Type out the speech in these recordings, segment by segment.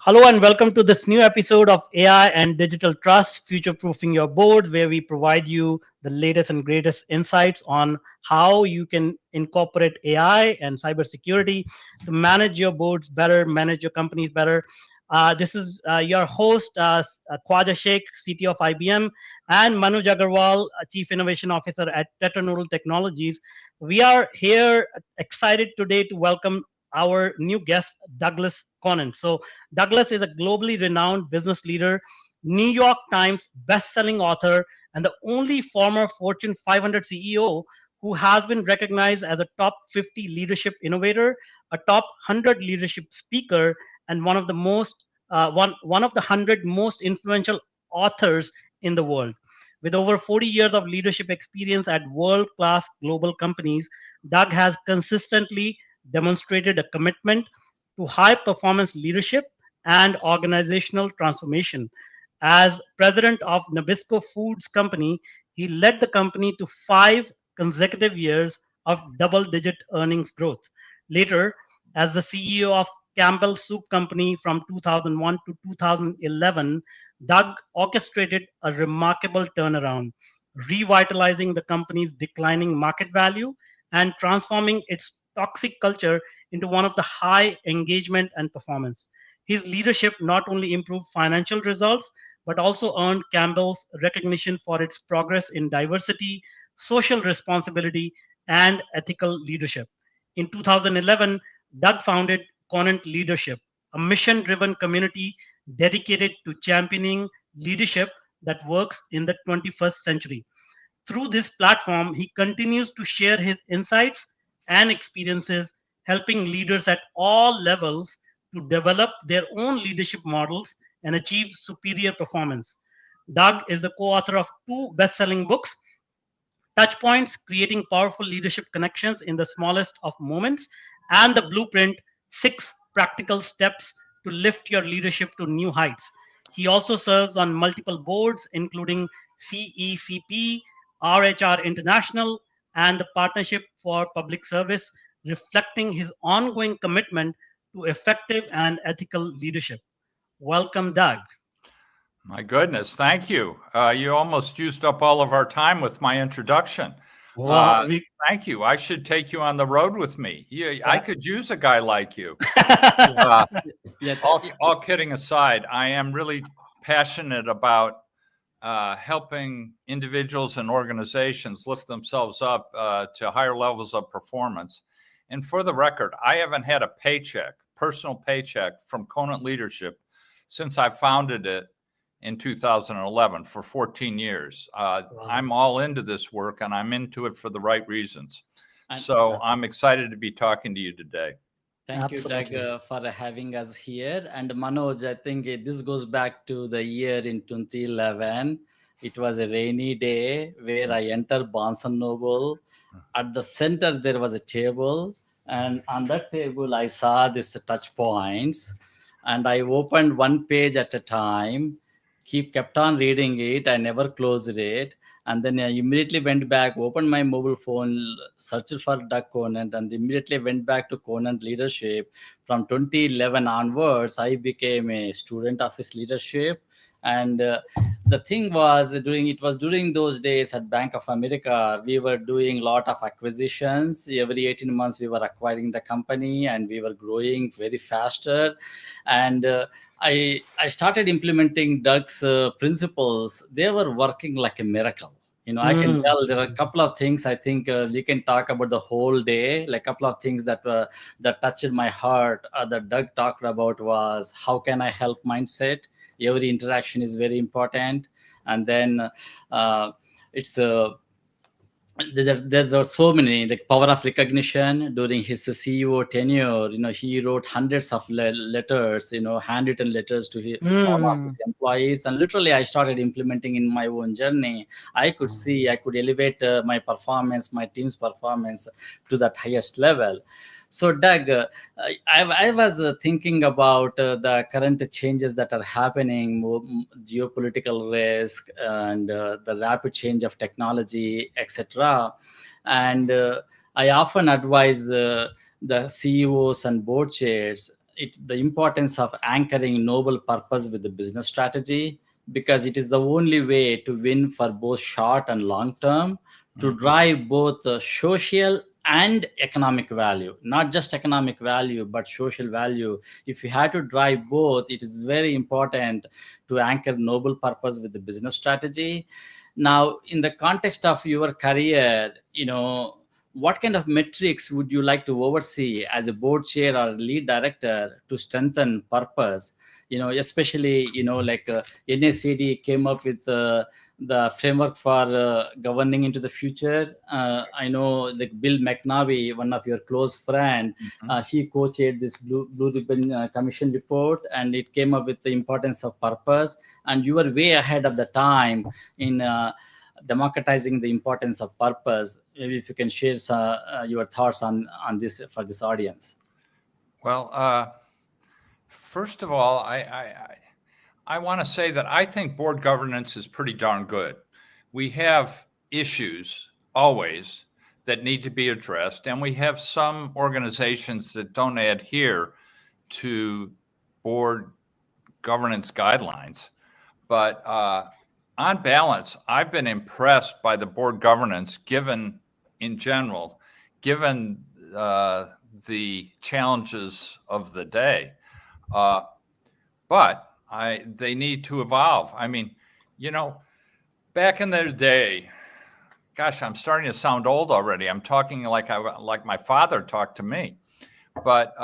Hello and welcome to this new episode of AI and Digital Trust, Future Proofing Your Board, where we provide you the latest and greatest insights on how you can incorporate AI and cybersecurity to manage your boards better, manage your companies better. This is your host, Khwaja Sheikh, CTO of IBM, and Manoj Agarwal, Chief Innovation Officer at Tetranodal Technologies. We are here excited today to welcome our new guest, Douglas Conant. So, Douglas is a globally renowned business leader, New York Times best-selling author, and the only former Fortune 500 CEO who has been recognized as a top 50 leadership innovator, a top 100 leadership speaker, and one of the 100 most influential authors in the world. With over 40 years of leadership experience at world-class global companies, Doug has consistently demonstrated a commitment to high performance leadership and organizational transformation. As president of Nabisco Foods Company, he led the company to 5 consecutive years of double digit earnings growth. Later, as the CEO of Campbell Soup Company from 2001 to 2011, Doug orchestrated a remarkable turnaround, revitalizing the company's declining market value and transforming its toxic culture into one of the high engagement and performance. His leadership not only improved financial results, but also earned Campbell's recognition for its progress in diversity, social responsibility, and ethical leadership. In 2011, Doug founded Conant Leadership, a mission driven community dedicated to championing leadership that works in the 21st century. Through this platform, he continues to share his insights and experiences, helping leaders at all levels to develop their own leadership models and achieve superior performance. Doug is the co author of two best selling books, Touchpoints, Creating Powerful Leadership Connections in the Smallest of Moments, and the Blueprint, 6 Practical Steps to Lift Your Leadership to New Heights. He also serves on multiple boards, including CECP, RHR International, and the Partnership for Public Service, reflecting his ongoing commitment to effective and ethical leadership. Welcome, Doug. My goodness, thank you. You almost used up all of our time with my introduction. Thank you. I should take you on the road with me. I could use a guy like you. All kidding aside, I am really passionate about helping individuals and organizations lift themselves up to higher levels of performance. And for the record, I haven't had a personal paycheck from Conant Leadership since I founded it in 2011 for 14 years. I'm all into this work and I'm into it for the right reasons. So I'm excited to be talking to you today. Thank you, Doug, for having us here. And Manoj, I think this goes back to the year in 2011. It was a rainy day where I entered Barnes& Noble. At the center, there was a table. And on that table, I saw this touch points. And I opened one page at a time, kept on reading it. I never closed it. And then I immediately went back, opened my mobile phone, searched for Doug Conant, and immediately went back to Conant Leadership. From 2011 onwards, I became a student of his leadership. And the thing was, during those days at Bank of America, we were doing a lot of acquisitions. Every 18 months, we were acquiring the company and we were growing very faster. And I started implementing Doug's principles. They were working like a miracle. I can tell there are a couple of things I think we can talk about the whole day. Like a couple of things that touched my heart that Doug talked about was how can I help mindset? Every interaction is very important. And then it's there are so many, the power of recognition. During his CEO tenure, he wrote hundreds of letters, handwritten letters to all of his employees. And literally, I started implementing in my own journey. I could elevate my performance, my team's performance to that highest level. So, Doug, I was thinking about the current changes that are happening, geopolitical risk and the rapid change of technology, etc. And I often advise the CEOs and board chairs, the importance of anchoring noble purpose with the business strategy, because it is the only way to win for both short and long term, to drive both social and economic value, not just economic value, but social value. If you have to drive both, it is very important to anchor noble purpose with the business strategy. Now, in the context of your career, what kind of metrics would you like to oversee as a board chair or lead director to strengthen purpose? Especially, like NACD came up with the framework for governing into the future. I know like Bill McNaby, one of your close friend, he co-chaired this Blue Ribbon Commission report, and it came up with the importance of purpose. And you were way ahead of the time in democratizing the importance of purpose. Maybe if you can share your thoughts on this for this audience. Well, first of all, I want to say that I think board governance is pretty darn good. We have issues always that need to be addressed, and we have some organizations that don't adhere to board governance guidelines. But on balance, I've been impressed by the board governance given in general, given the challenges of the day. But they need to evolve. I mean, back in the day, gosh, I'm starting to sound old already. I'm talking like my father talked to me. But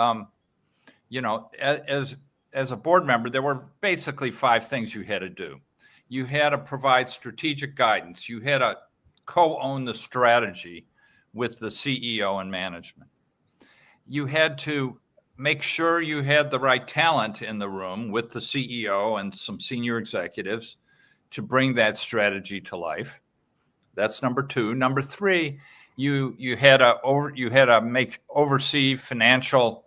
as a board member, there were basically 5 things you had to do. You had to provide strategic guidance. You had to co-own the strategy with the CEO and management. You had to make sure you had the right talent in the room with the CEO and some senior executives to bring that strategy to life. That's number 2. Number 3, you had to oversee financial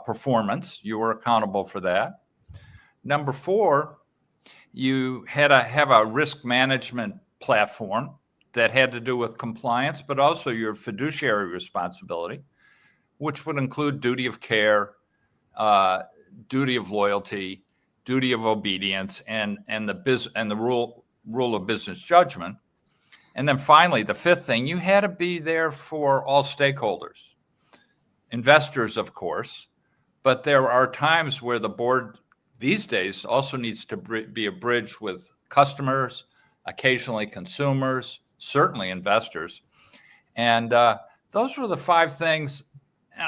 performance. You were accountable for that. Number 4, you had to have a risk management platform that had to do with compliance, but also your fiduciary responsibility, which would include duty of care, duty of loyalty, duty of obedience, and the rule of business judgment. And then finally, the 5th thing, you had to be there for all stakeholders, investors, of course, but there are times where the board these days also needs to be a bridge with customers, occasionally consumers, certainly investors. And those were the 5 things.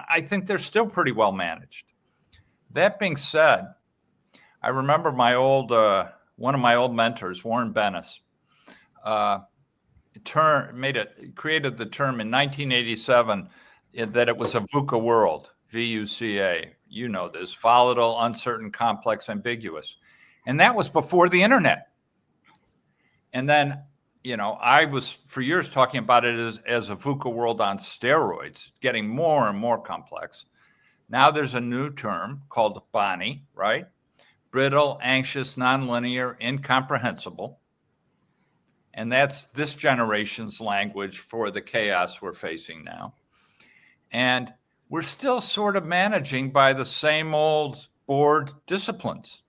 I think they're still pretty well managed. That being said, I remember one of my old mentors, Warren Bennis, created the term in 1987 that it was a VUCA world, VUCA. You know this: volatile, uncertain, complex, ambiguous. And that was before the internet. And then, I was for years talking about it as a VUCA world on steroids, getting more and more complex. Now there's a new term called BANI, right? Brittle, anxious, nonlinear, incomprehensible. And that's this generation's language for the chaos we're facing now. And we're still sort of managing by the same old board disciplines,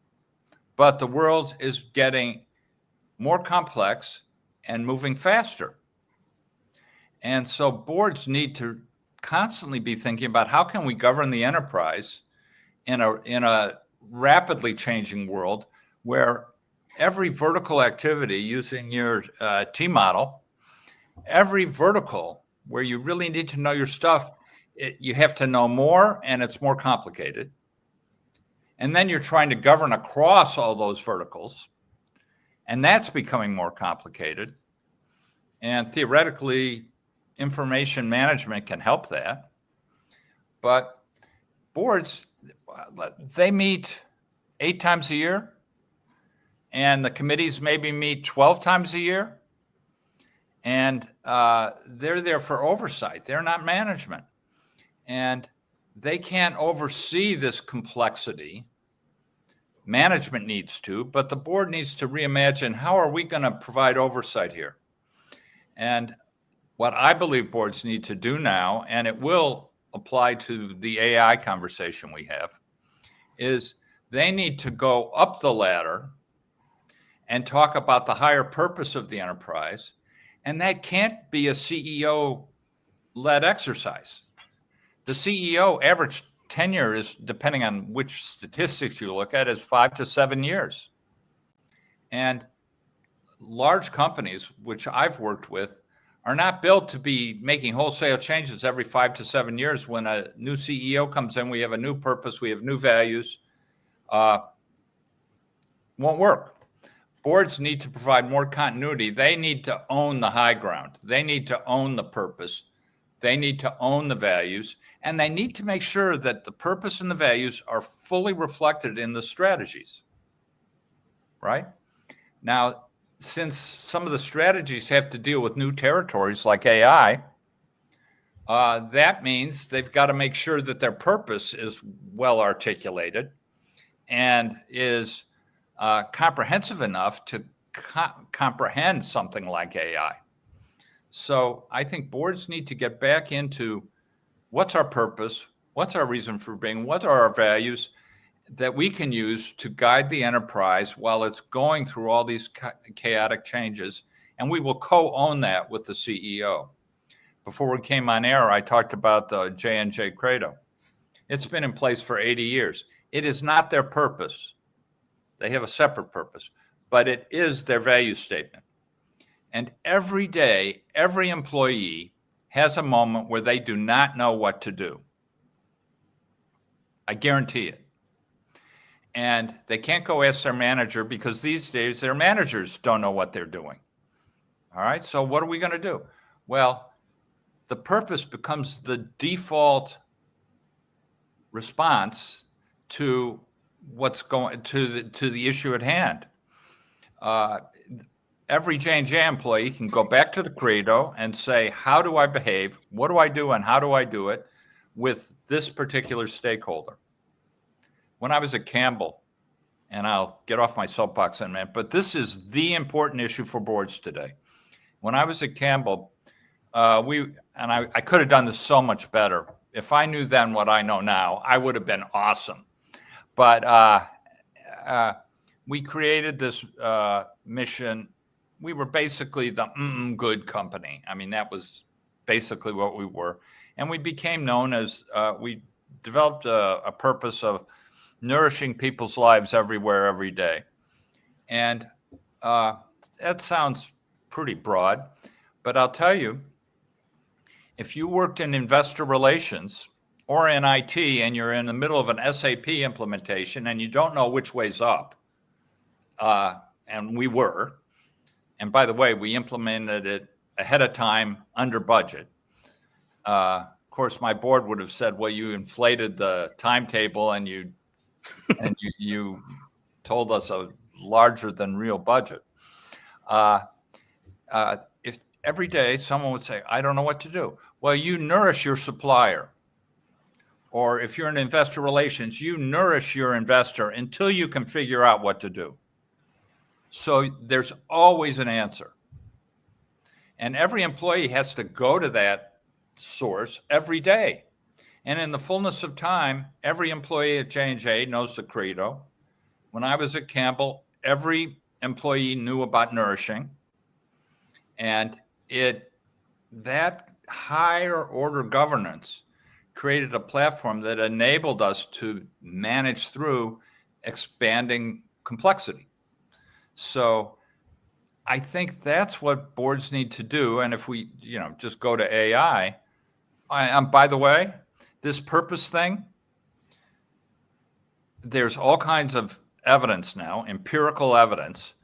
but the world is getting more complex and moving faster. And so boards need to constantly be thinking about how can we govern the enterprise in a rapidly changing world where every vertical activity, using your T model, every vertical where you really need to know your stuff, you have to know more, and it's more complicated. And then you're trying to govern across all those verticals, and that's becoming more complicated. And theoretically, information management can help that. But boards, they meet 8 times a year, and the committees maybe meet 12 times a year. And they're there for oversight. They're not management. And they can't oversee this complexity. Management needs to, but the board needs to reimagine how are we going to provide oversight here? And what I believe boards need to do now, and it will apply to the AI conversation we have, is they need to go up the ladder and talk about the higher purpose of the enterprise. And that can't be a CEO-led exercise. The CEO average tenure is, depending on which statistics you look at, is 5 to 7 years. And large companies, which I've worked with, are not built to be making wholesale changes every 5 to 7 years. When a new CEO comes in, we have a new purpose, we have new values. Won't work. Boards need to provide more continuity. They need to own the high ground. They need to own the purpose. They need to own the values. And they need to make sure that the purpose and the values are fully reflected in the strategies. Right? Now, since some of the strategies have to deal with new territories like AI, that means they've got to make sure that their purpose is well articulated and is comprehensive enough to comprehend something like AI. So I think boards need to get back into what's our purpose, what's our reason for being, what are our values that we can use to guide the enterprise while it's going through all these chaotic changes. And we will co-own that with the CEO. Before we came on air, I talked about the J&J Credo. It's been in place for 80 years. It is not their purpose. They have a separate purpose, but it is their value statement. And every day, every employee has a moment where they do not know what to do. I guarantee it. And they can't go ask their manager because these days their managers don't know what they're doing. All right, so what are we going to do? Well, the purpose becomes the default response to what's going to the issue at hand. Every J&J employee can go back to the credo and say, how do I behave? What do I do and how do I do it with this particular stakeholder? When I was at Campbell, and I'll get off my soapbox in a minute, but this is the important issue for boards today. When I was at Campbell, I could have done this so much better. If I knew then what I know now, I would have been awesome. But we created this mission. We were basically the good company. I mean, that was basically what we were. And we became known as, we developed a purpose of nourishing people's lives everywhere, every day. And that sounds pretty broad, but I'll tell you, if you worked in investor relations or in IT and you're in the middle of an SAP implementation and you don't know which way's up, and we were, and by the way, we implemented it ahead of time under budget. Of course, my board would have said, well, you inflated the timetable and you told us a larger than real budget. If every day someone would say, I don't know what to do. Well, you nourish your supplier. Or if you're in investor relations, you nourish your investor until you can figure out what to do. So there's always an answer. And every employee has to go to that source every day. And in the fullness of time, every employee at J&J knows the credo. When I was at Campbell, every employee knew about nourishing. And that higher order governance created a platform that enabled us to manage through expanding complexity. So I think that's what boards need to do. And if we, just go to AI, by the way, this purpose thing, there's all kinds of evidence now, empirical evidence,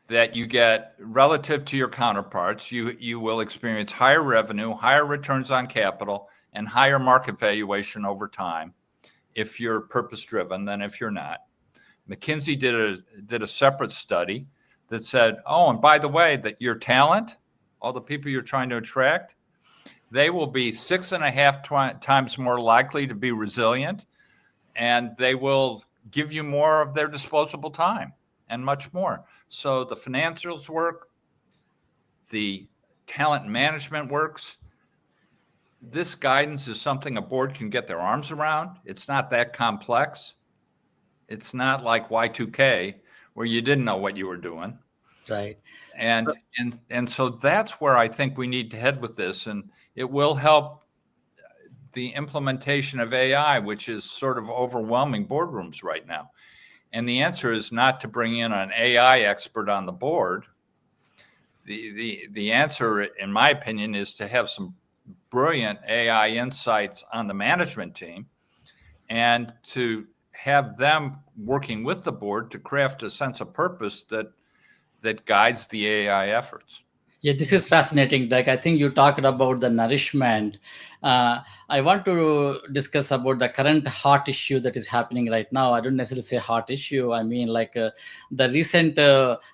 that you get relative to your counterparts. You will experience higher revenue, higher returns on capital, and higher market valuation over time if you're purpose-driven than if you're not. McKinsey did a separate study that said, oh, and by the way, that your talent, all the people you're trying to attract, they will be 6.5 times more likely to be resilient, and they will give you more of their disposable time and much more. So the financials work, the talent management works, this guidance is something a board can get their arms around. It's not that complex. It's not like Y2K where you didn't know what you were doing. Right. And so that's where I think we need to head with this, and it will help the implementation of AI, which is sort of overwhelming boardrooms right now. And the answer is not to bring in an AI expert on the board. The answer, in my opinion, is to have some brilliant AI insights on the management team and to have them working with the board to craft a sense of purpose that guides the AI efforts. Yeah, this is fascinating. Like, I think you talked about the nourishment. I want to discuss about the current hot issue that is happening right now. I don't necessarily say hot issue. I mean, like the recent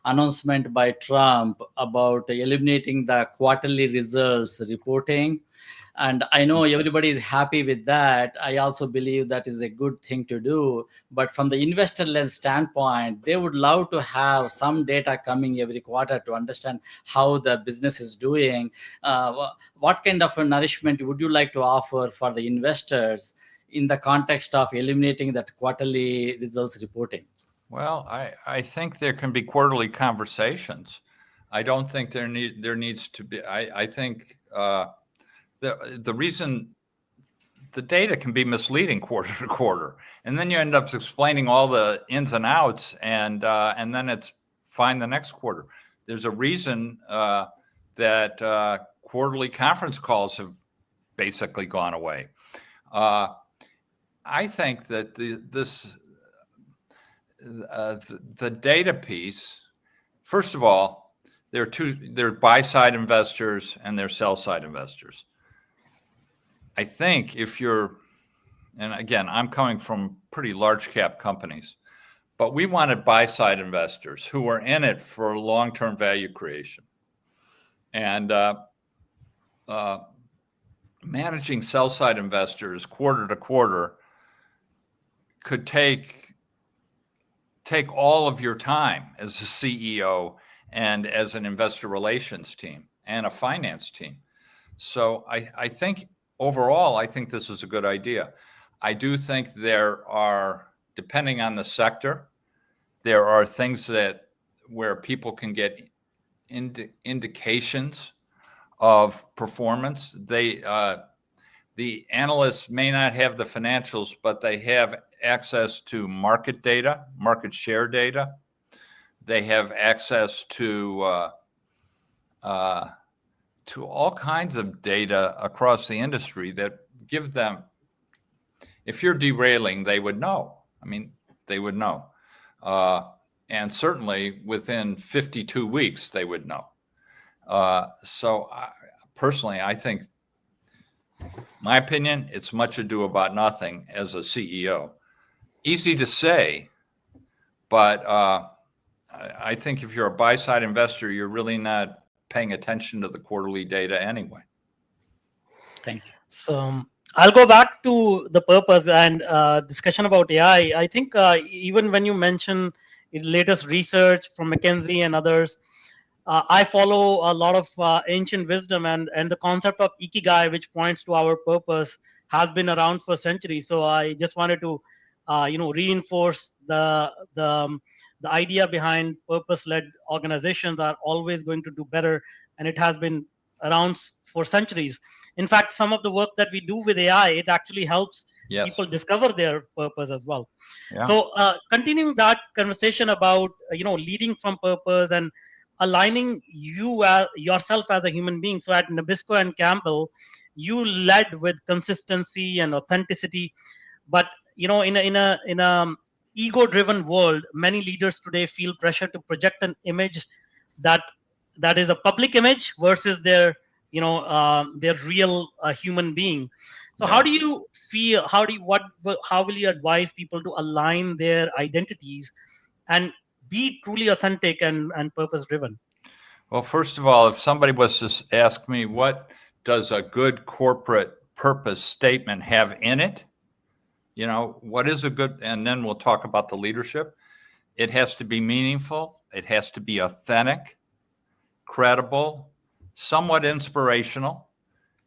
announcement by Trump about eliminating the quarterly results reporting. And I know everybody is happy with that. I also believe that is a good thing to do. But from the investor lens standpoint, they would love to have some data coming every quarter to understand how the business is doing. What kind of a nourishment would you like to offer for the investors in the context of eliminating that quarterly results reporting? Well, I think there can be quarterly conversations. I don't think there needs to be. I think the reason the data can be misleading quarter to quarter, and then you end up explaining all the ins and outs, and then it's fine the next quarter. There's a reason that quarterly conference calls have basically gone away. I think that the data piece, first of all, there are buy-side investors and there are sell-side investors. I think if you're, and again, I'm coming from pretty large cap companies, but we wanted buy-side investors who are in it for long-term value creation. And managing sell-side investors quarter to quarter could take all of your time as a CEO and as an investor relations team and a finance team. So I think overall, I think this is a good idea. I do think there are, depending on the sector, there are things where people can get indications of performance. The analysts may not have the financials, but they have access to market data, market share data. They have access to all kinds of data across the industry that give them, if you're derailing, they would know. I mean, they would know. And certainly within 52 weeks, they would know. So personally, I think, my opinion, it's much ado about nothing as a CEO. Easy to say, but I think if you're a buy-side investor, you're really not paying attention to the quarterly data anyway. Thank you. So I'll go back to the purpose and discussion about AI. I think even when you mention latest research from McKinsey and others, I follow a lot of ancient wisdom, and the concept of ikigai, which points to our purpose, has been around for centuries. So I just wanted to reinforce the idea behind purpose-led organizations are always going to do better, and it has been around for centuries. In fact, some of the work that we do with AI, it actually helps people discover their purpose as well. Yeah. So continuing that conversation about leading from purpose and aligning yourself as a human being. So at Nabisco and Campbell, you led with consistency and authenticity, but in a ego-driven world, many leaders today feel pressure to project an image that is a public image versus their real human being. So how do you feel? How will you advise people to align their identities and be truly authentic and purpose-driven? Well, first of all, if somebody was to ask me, what does a good corporate purpose statement have in it? What is a good, and then we'll talk about the leadership. It has to be meaningful. It has to be authentic, credible, somewhat inspirational.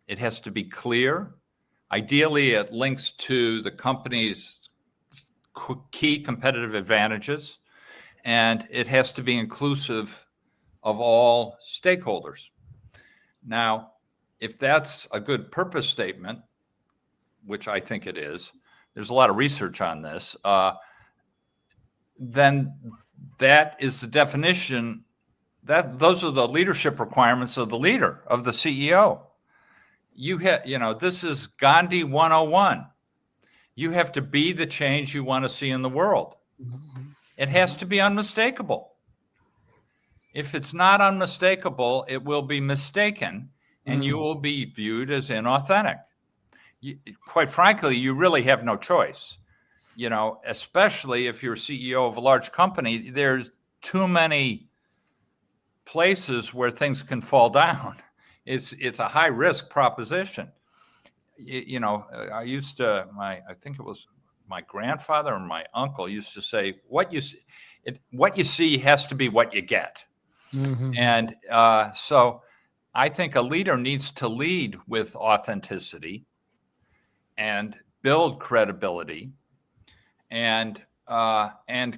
It has to be clear. Ideally, it links to the company's key competitive advantages, and it has to be inclusive of all stakeholders. Now, if that's a good purpose statement, which I think it is, there's a lot of research on this, then that is the definition, those are the leadership requirements of the leader, of the CEO. This is Gandhi 101. You have to be the change you want to see in the world. It has to be unmistakable. If it's not unmistakable, it will be mistaken, and you will be viewed as inauthentic. Quite frankly, you really have no choice. Especially if you're CEO of a large company, there's too many places where things can fall down. It's a high risk proposition. I used to, I think it was my grandfather or my uncle used to say, what you see has to be what you get. And so I think a leader needs to lead with authenticity and build credibility and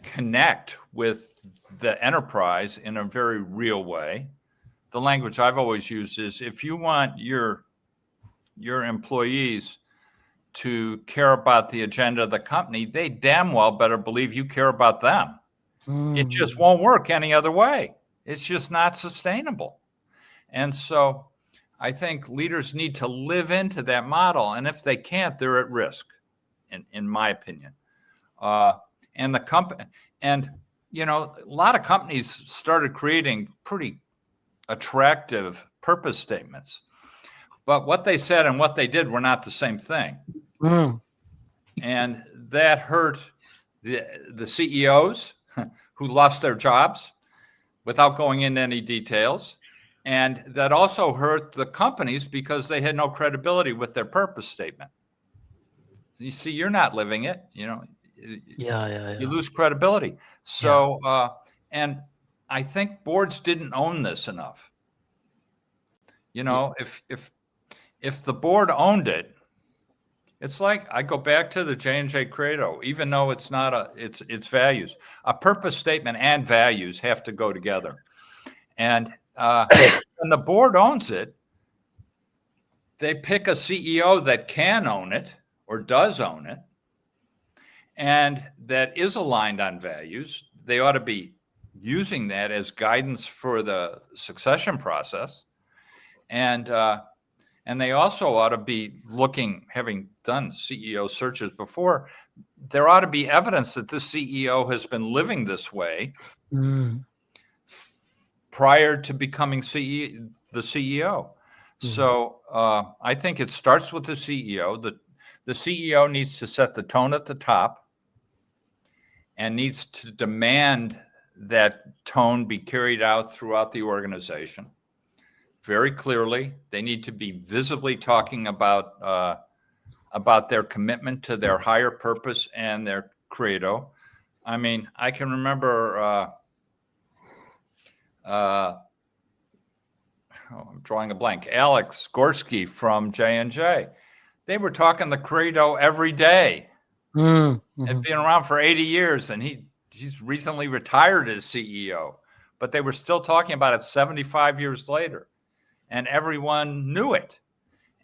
connect with the enterprise in a very real way. The language I've always used is, if you want your employees to care about the agenda of the company, they damn well better believe you care about them. It just won't work any other way. It's just not sustainable. And so I think leaders need to live into that model. And if they can't, they're at risk, in my opinion. And the company, and a lot of companies started creating pretty attractive purpose statements, but what they said and what they did were not the same thing. And that hurt the CEOs who lost their jobs, without going into any details. And that also hurt the companies because they had no credibility with their purpose statement. You see, you're not living it, you lose credibility. So, and I think boards didn't own this enough. If the board owned it, it's like, I go back to the J&J credo, even though it's not it's values. A purpose statement and values have to go together. And when the board owns it, they pick a CEO that can own it or does own it, and that is aligned on values. They ought to be using that as guidance for the succession process. And they also ought to be looking, having done CEO searches before, there ought to be evidence that this CEO has been living this way prior to becoming the CEO. So I think it starts with the CEO. The CEO needs to set the tone at the top and needs to demand that tone be carried out throughout the organization very clearly. They need to be visibly talking about their commitment to their higher purpose and their credo. I mean, I can remember, I'm drawing a blank, Alex Gorski from J&J. They were talking the credo every day. Had been around for 80 years, and he's recently retired as CEO, but they were still talking about it 75 years later. And everyone knew it.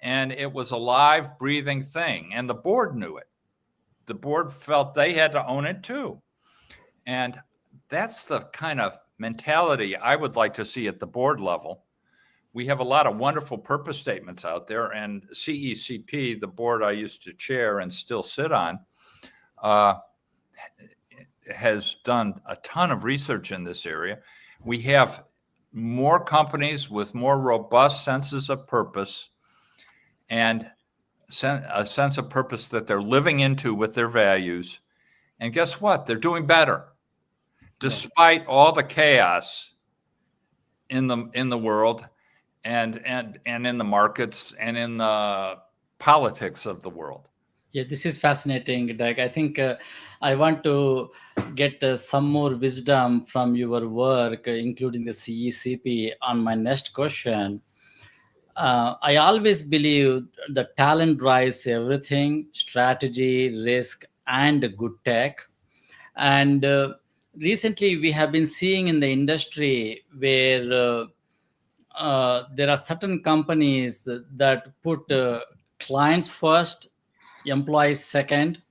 And it was a live, breathing thing. And the board knew it. The board felt they had to own it too. And that's the kind of mentality I would like to see at the board level. We have a lot of wonderful purpose statements out there. And CECP, the board I used to chair and still sit on, has done a ton of research in this area. We have more companies with more robust senses of purpose and a sense of purpose that they're living into with their values. And guess what? They're doing better, despite all the chaos in the world and in the markets and in the politics of the world. Yeah, this is fascinating, Doug. I think I want to get some more wisdom from your work, including the CECP, on my next question. I always believe the talent drives everything: strategy, risk, and good tech. And recently, we have been seeing in the industry where there are certain companies that put clients first, employees second.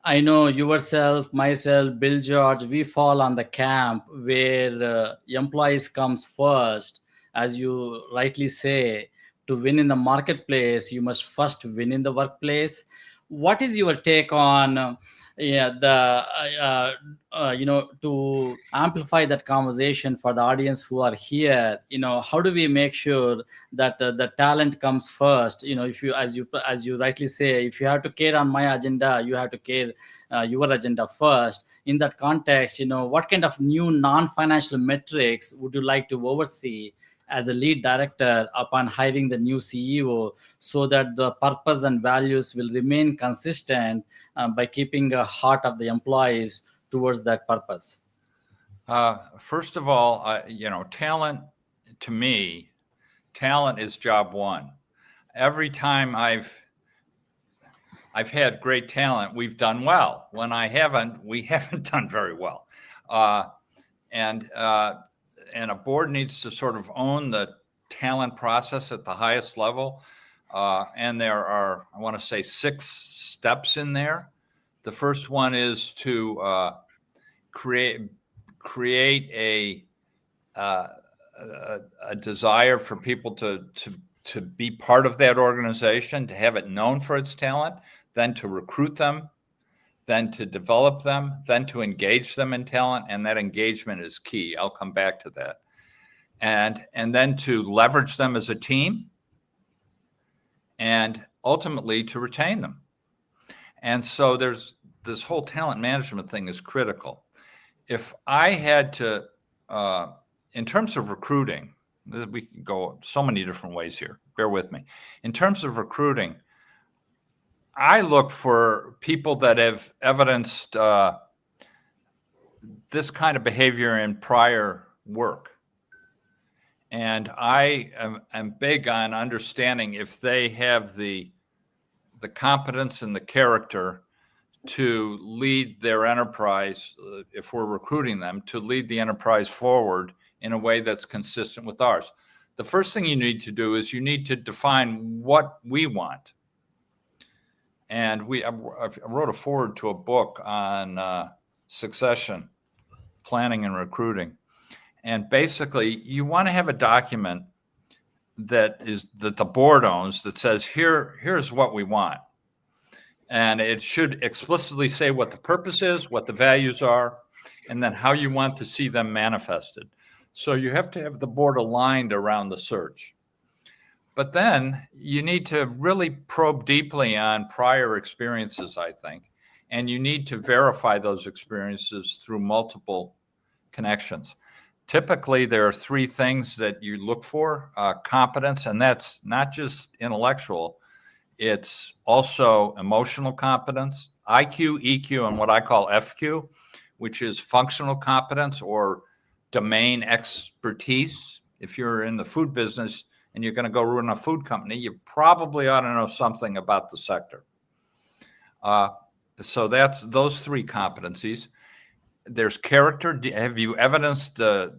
I know yourself, myself, Bill George, we fall on the camp where employees comes first. As you rightly say, to win in the marketplace, you must first win in the workplace. What is your take on yeah, the to amplify that conversation for the audience who are here? How do we make sure that the talent comes first? If you, as you rightly say, if you have to care on my agenda, you have to care your agenda first. In that context, what kind of new non-financial metrics would you like to oversee as a lead director upon hiring the new CEO, so that the purpose and values will remain consistent by keeping the heart of the employees towards that purpose? First of all, talent, to me, talent is job one. Every time I've had great talent, we've done well. When I haven't, we haven't done very well. And a board needs to sort of own the talent process at the highest level. And there are, I want to say, 6 steps in there. The first one is to create a desire for people to be part of that organization, to have it known for its talent, then to recruit them, then to develop them, then to engage them in talent. And that engagement is key. I'll come back to that. And then to leverage them as a team, and ultimately to retain them. And so there's this whole talent management thing is critical. If I had to, in terms of recruiting, we can go so many different ways here. Bear with me. In terms of recruiting, I look for people that have evidenced this kind of behavior in prior work. And I am big on understanding if they have the competence and the character to lead their enterprise, if we're recruiting them, to lead the enterprise forward in a way that's consistent with ours. The first thing you need to do is you need to define what we want. And I wrote a foreword to a book on succession planning and recruiting. And basically, you want to have a document that the board owns that says, here's what we want. And it should explicitly say what the purpose is, what the values are, and then how you want to see them manifested. So you have to have the board aligned around the search. But then you need to really probe deeply on prior experiences, I think. And you need to verify those experiences through multiple connections. Typically, there are 3 things that you look for: competence, and that's not just intellectual. It's also emotional competence, IQ, EQ, and what I call FQ, which is functional competence or domain expertise. If you're in the food business and you're going to go run a food company, you probably ought to know something about the sector. So that's those 3 competencies. There's character. Have you evidenced, do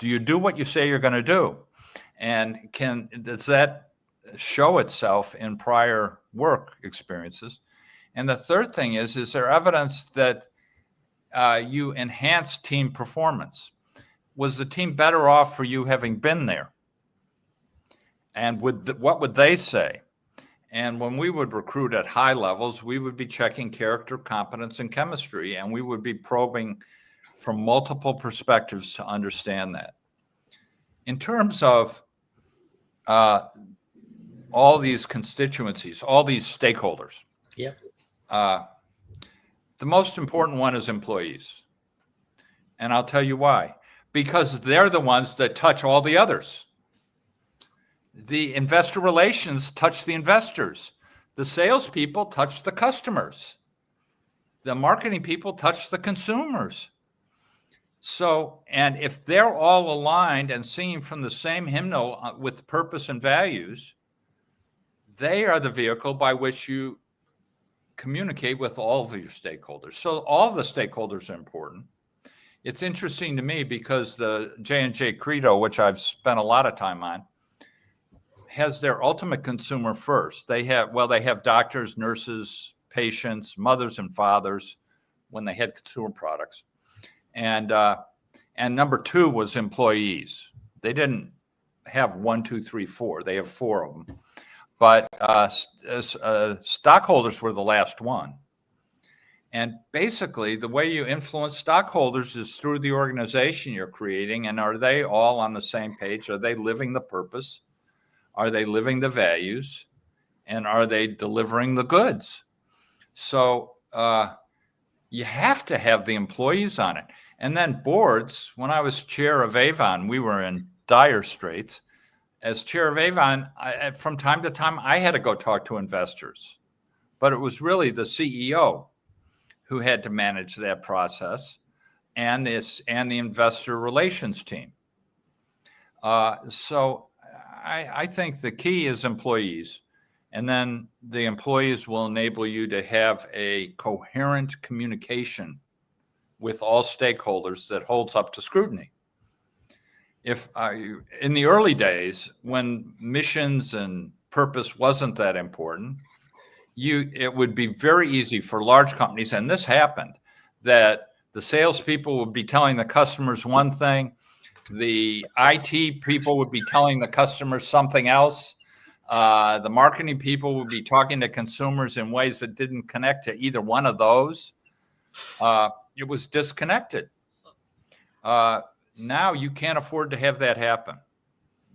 you do what you say you're going to do? And does that show itself in prior work experiences? And the third thing is there evidence that you enhance team performance? Was the team better off for you having been there? And what would they say? And when we would recruit at high levels, we would be checking character, competence, and chemistry, and we would be probing from multiple perspectives to understand that. In terms of all these constituencies, all these stakeholders, the most important one is employees. And I'll tell you why. Because they're the ones that touch all the others. The investor relations touch the investors. The salespeople touch the customers. The marketing people touch the consumers. So, and if they're all aligned and singing from the same hymnal with purpose and values, they are the vehicle by which you communicate with all of your stakeholders. So all of the stakeholders are important. It's interesting to me because the J&J Credo, which I've spent a lot of time on, has their ultimate consumer first. They have doctors, nurses, patients, mothers and fathers when they had consumer products. And number two was employees. They didn't have 1, 2, 3, 4. They have 4 of them. But stockholders were the last one. And basically, the way you influence stockholders is through the organization you're creating. And are they all on the same page? Are they living the purpose? Are they living the values? And are they delivering the goods? So you have to have the employees on it. And then boards, when I was chair of Avon, we were in dire straits. As chair of Avon, from time to time, I had to go talk to investors. But it was really the CEO who had to manage that process and the investor relations team. So I think the key is employees. And then the employees will enable you to have a coherent communication with all stakeholders that holds up to scrutiny. If in the early days, when missions and purpose wasn't that important, it would be very easy for large companies, and this happened, that the salespeople would be telling the customers one thing, the IT people would be telling the customers something else, the marketing people would be talking to consumers in ways that didn't connect to either one of those. It was disconnected. Now you can't afford to have that happen,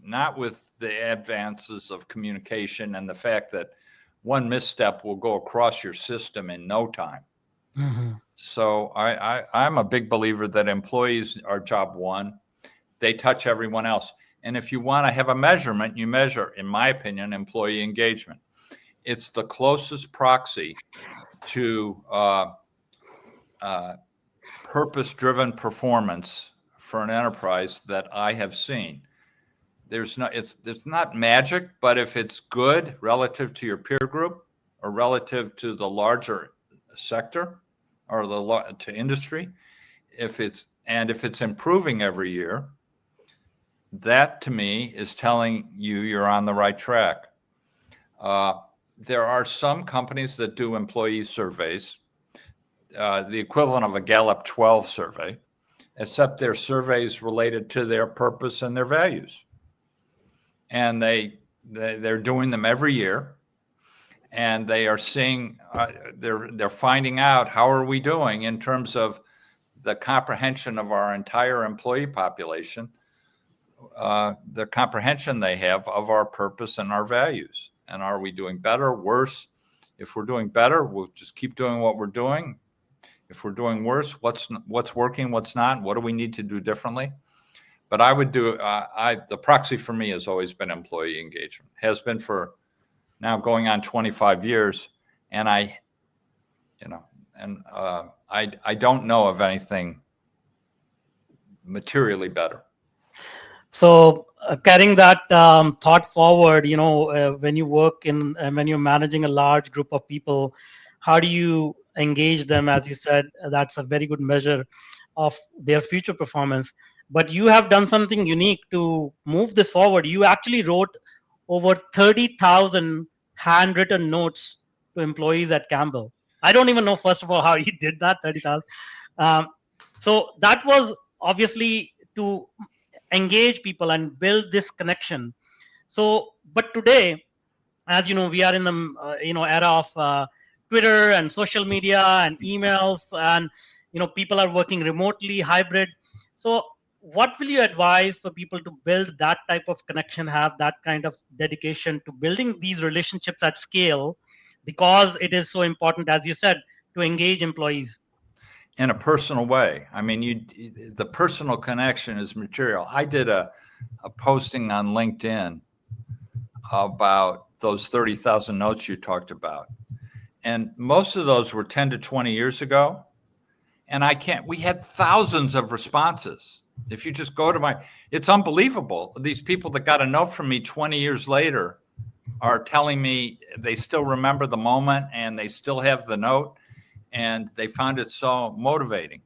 not with the advances of communication and the fact that one misstep will go across your system in no time. Mm-hmm. So I'm a big believer that employees are job one. They touch everyone else. And if you want to have a measurement, you measure, in my opinion, employee engagement. It's the closest proxy to purpose-driven performance for an enterprise that I have seen. It's not magic, but if it's good relative to your peer group or relative to the larger sector or to industry, if it's improving every year, that to me is telling you you're on the right track. There are some companies that do employee surveys, the equivalent of a Gallup 12 survey, except they're surveys related to their purpose and their values. And they're doing them every year, and they are seeing, they're finding out how are we doing in terms of the comprehension of our entire employee population, the comprehension they have of our purpose and our values. And are we doing better, worse? If we're doing better, we'll just keep doing what we're doing. If we're doing worse, what's working, what's not, what do we need to do differently? But I would do, the proxy for me has always been employee engagement, has been for now going on 25 years. And I don't know of anything materially better. So carrying that thought forward, when you work when you're managing a large group of people, how do you engage them? As you said, that's a very good measure of their future performance. But you have done something unique to move this forward. You actually wrote over 30,000 handwritten notes to employees at Campbell. I don't even know, first of all, how you did that, 30,000. So that was obviously to engage people and build this connection. So, but today, as you know, we are in the era of Twitter and social media and emails, and people are working remotely, hybrid. So what will you advise for people to build that type of connection, have that kind of dedication to building these relationships at scale, because it is so important, as you said, to engage employees in a personal way? I mean, the personal connection is material. I did a posting on LinkedIn about those 30,000 notes you talked about. And most of those were 10 to 20 years ago. And we had thousands of responses. If you just go to it's unbelievable. These people that got a note from me 20 years later are telling me they still remember the moment and they still have the note and they found it so motivating.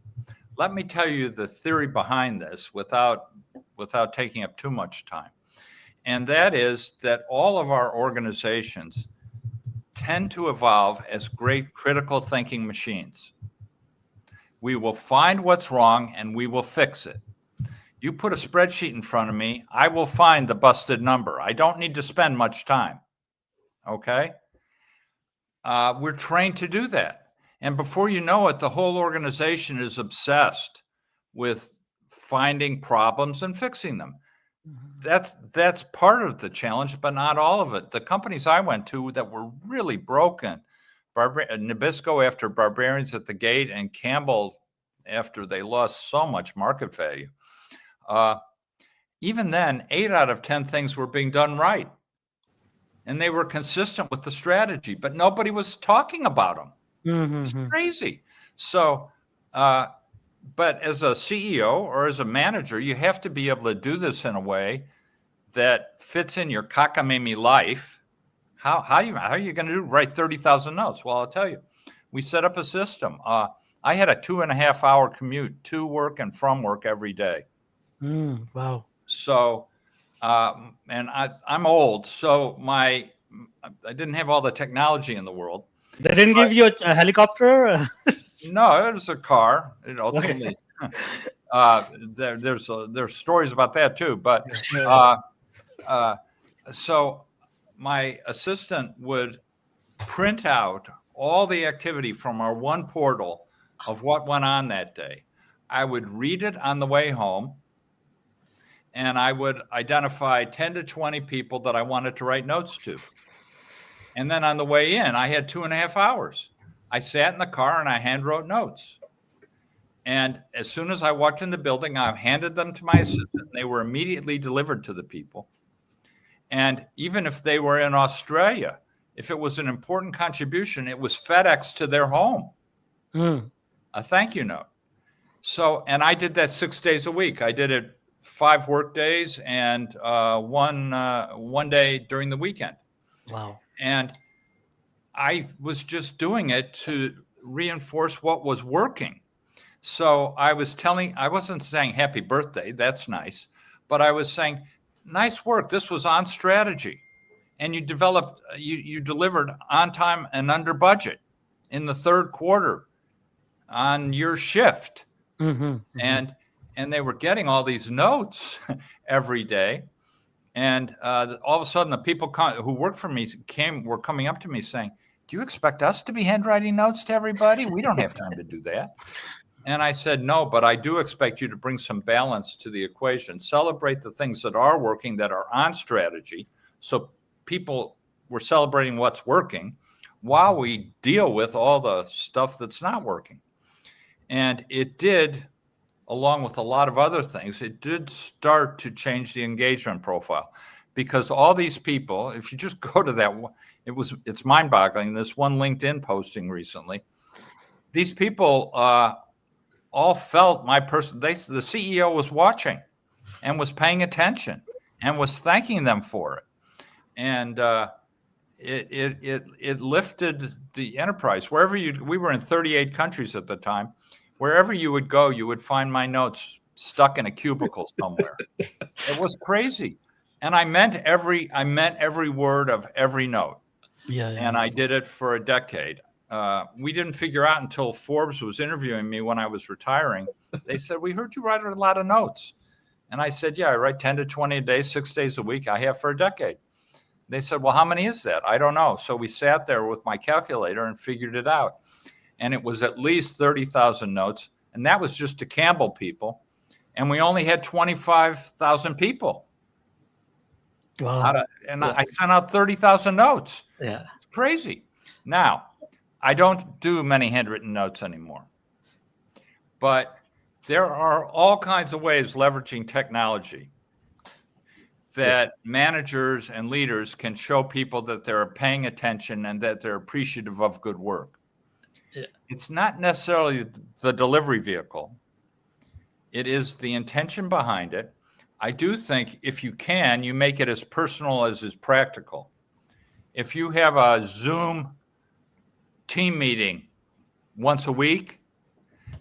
Let me tell you the theory behind this without taking up too much time. And that is that all of our organizations tend to evolve as great critical thinking machines. We will find what's wrong and we will fix it. You put a spreadsheet in front of me, I will find the busted number. I don't need to spend much time. Okay? We're trained to do that. And before you know it, the whole organization is obsessed with finding problems and fixing them. That's part of the challenge, but not all of it. The companies I went to that were really broken, Nabisco after Barbarians at the Gate, and Campbell after they lost so much market value. Even then, 8 out of 10 things were being done right. And they were consistent with the strategy, but nobody was talking about them. It's crazy. So, but as a CEO or as a manager, you have to be able to do this in a way that fits in your cockamamie life. How are you going to write 30,000 notes? Well, I'll tell you, we set up a system. I had a 2.5-hour commute to work and from work every day. Wow. So, and I'm old, so I didn't have all the technology in the world. They didn't give you a helicopter? No, it was a car. Ultimately, there's stories about that too. But so my assistant would print out all the activity from our one portal of what went on that day. I would read it on the way home, and I would identify 10 to 20 people that I wanted to write notes to. And then on the way in, I had 2.5 hours. I sat in the car and I hand wrote notes. And as soon as I walked in the building, I handed them to my assistant. And they were immediately delivered to the people. And even if they were in Australia, if it was an important contribution, it was FedEx to their home. A thank you note. So, and I did that 6 days a week. I did it 5 work days and one day during the weekend. Wow. And I was just doing it to reinforce what was working. So I wasn't saying happy birthday, that's nice, but I was saying, nice work. This was on strategy. And you delivered on time and under budget in the third quarter on your shift. And they were getting all these notes every day. And all of a sudden, the people who worked for me were coming up to me saying, do you expect us to be handwriting notes to everybody? We don't have time to do that. And I said, no, but I do expect you to bring some balance to the equation. Celebrate the things that are working, that are on strategy. So people were celebrating what's working while we deal with all the stuff that's not working. And it did, along with a lot of other things, it did start to change the engagement profile, because all these people, if you just go to that, it's mind-boggling. This one LinkedIn posting recently, these people all felt the CEO was watching and was paying attention and was thanking them for it. And it lifted the enterprise. We were in 38 countries at the time. Wherever you would go, you would find my notes stuck in a cubicle somewhere. It was crazy. And I meant every word of every note. Yeah. And I did it for a decade. We didn't figure out until Forbes was interviewing me when I was retiring. They said, we heard you write a lot of notes. And I said, yeah, I write 10 to 20 a day, 6 days a week. I have for a decade. They said, well, how many is that? I don't know. So we sat there with my calculator and figured it out. And it was at least 30,000 notes. And that was just to Campbell people. And we only had 25,000 people. Wow. I sent out 30,000 notes. Yeah. It's crazy. Now, I don't do many handwritten notes anymore. But there are all kinds of ways leveraging technology that managers and leaders can show people that they're paying attention and that they're appreciative of good work. Yeah. It's not necessarily the delivery vehicle. It is the intention behind it. I do think if you can, you make it as personal as is practical. If you have a Zoom team meeting once a week,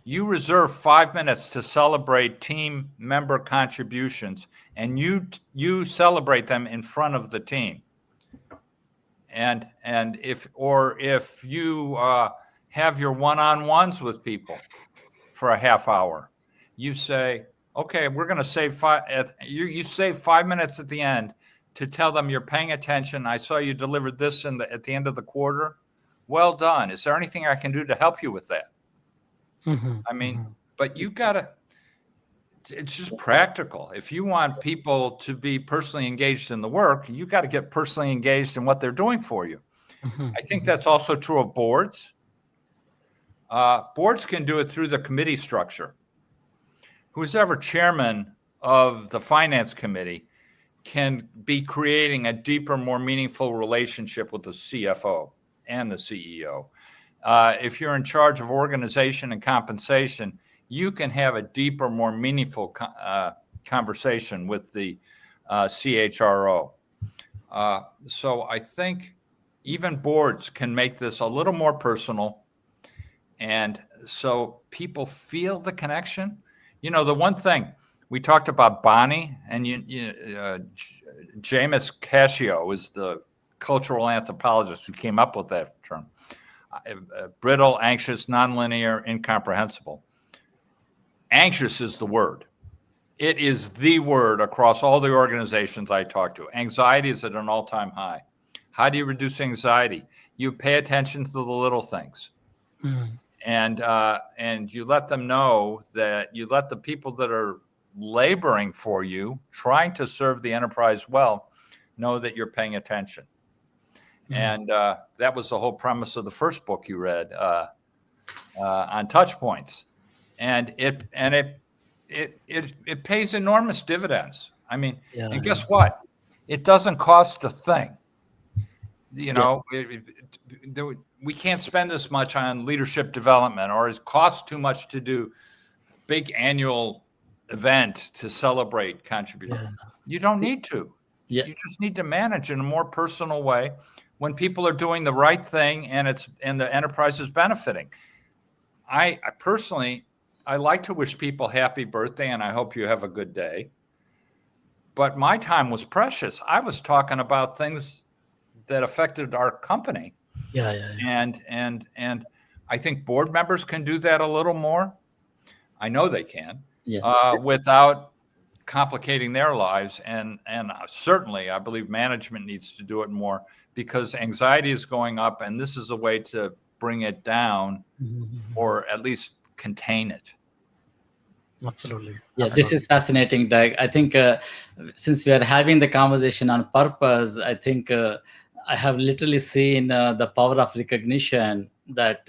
you reserve 5 minutes to celebrate team member contributions, and you celebrate them in front of the team. And if you have your one-on-ones with people for a half hour, you say, okay, we're going to save you save 5 minutes at the end to tell them you're paying attention. I saw you delivered this at the end of the quarter. Well done. Is there anything I can do to help you with that? I mean, but you gotta, it's just practical. If you want people to be personally engaged in the work, you got to get personally engaged in what they're doing for you. I think that's also true of boards. Boards can do it through the committee structure. Who's ever chairman of the finance committee can be creating a deeper, more meaningful relationship with the CFO and the CEO. If you're in charge of organization and compensation, you can have a deeper, more meaningful conversation with the CHRO. So I think even boards can make this a little more personal, and so people feel the connection. You know, the one thing we talked about, Bonnie, and James Cascio is the cultural anthropologist who came up with that term. Brittle, anxious, nonlinear, incomprehensible. Anxious is the word. It is the word across all the organizations I talk to. Anxiety is at an all-time high. How do you reduce anxiety? You pay attention to the little things. And you let them know that you let the people that are laboring for you, trying to serve the enterprise well, know that you're paying attention. And that was the whole premise of the first book you read on touch points. And it pays enormous dividends. I mean, and guess what? It doesn't cost a thing. You know, we can't spend this much on leadership development, or it costs too much to do a big annual event to celebrate contributions. You don't need to. You just need to manage in a more personal way when people are doing the right thing and the enterprise is benefiting. I personally, I like to wish people happy birthday and I hope you have a good day. But my time was precious. I was talking about things that affected our company. And I think board members can do that a little more. I know they can, without complicating their lives. And certainly I believe management needs to do it more, because anxiety is going up, and this is a way to bring it down or at least contain it. Absolutely. This is fascinating, Doug. I think since we are having the conversation on purpose, I think I have literally seen the power of recognition that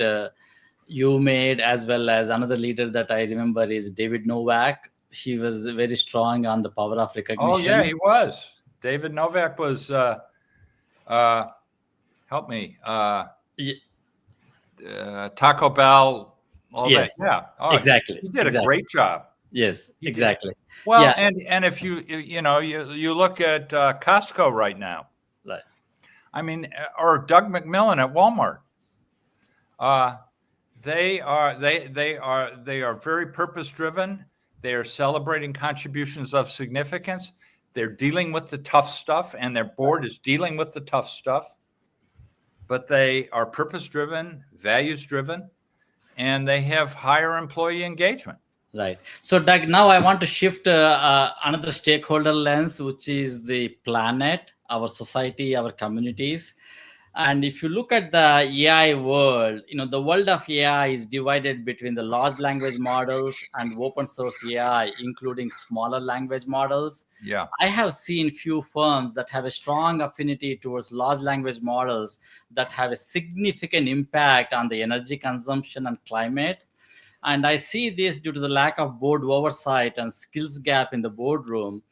you made, as well as another leader that I remember is David Novak. He was very strong on the power of recognition. Oh, yeah, he was. David Novak was, help me, Taco Bell, all that. Yeah, exactly. He did a great job. Yes, exactly. Well, and if you look at Costco right now, right? I mean, or Doug McMillan at Walmart. They are very purpose driven. They are celebrating contributions of significance. They're dealing with the tough stuff, and their board is dealing with the tough stuff. But they are purpose driven, values driven, and they have higher employee engagement. Right. So, Doug, now I want to shift another stakeholder lens, which is the planet, our society, our communities. And if you look at the AI world, the world of AI is divided between the large language models and open source AI, including smaller language models. Yeah. I have seen few firms that have a strong affinity towards large language models that have a significant impact on the energy consumption and climate. And I see this due to the lack of board oversight and skills gap in the boardroom.